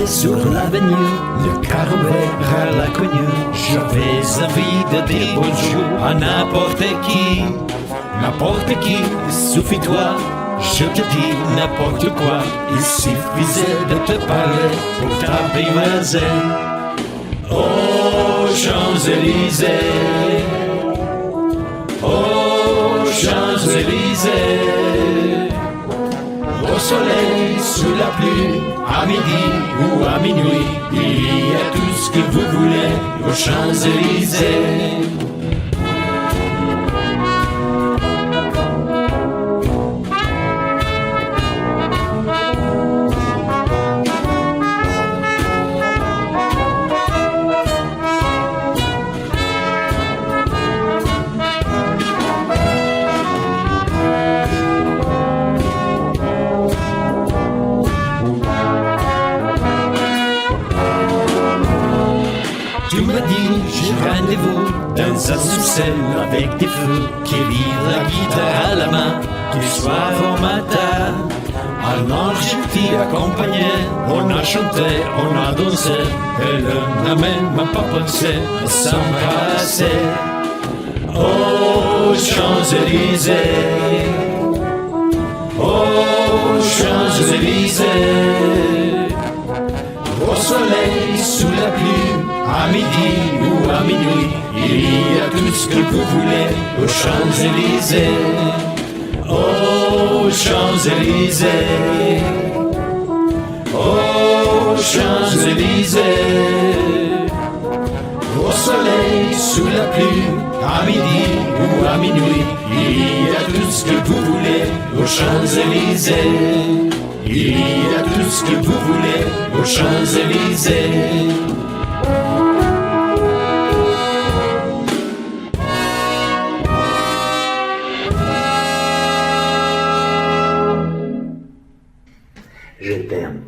sur l'avenue, le carreau vert à l'inconnu. J'avais envie de dire bonjour à n'importe qui. N'importe qui, suffit-toi, je te dis n'importe quoi. Il suffisait de te parler pour t'apprivoiser. Oh, Champs-Élysées, oh, Champs-Élysées. Au soleil, sous la pluie, à midi ou à minuit, il y a tout ce que vous voulez aux Champs-Élysées. Tu m'as dit, j'ai rendez-vous dans un sous-sol avec des fous qui vivent la guitare à la main du soir au matin. Alors je t'y accompagnais, on a chanté, on a dansé, et l'un n'a même pas pensé à s'embrasser. Oh, Champs-Élysées, oh, Champs-Élysées. Au soleil, sous la pluie, à midi ou à minuit, il y a tout ce que vous voulez aux Champs-Élysées. Oh, Champs-Élysées, oh, Champs-Élysées. Au soleil, sous la pluie, à midi ou à minuit, il y a tout ce que vous voulez aux Champs-Élysées. Il y a tout ce que vous voulez aux Champs-Élysées. Je t'aime.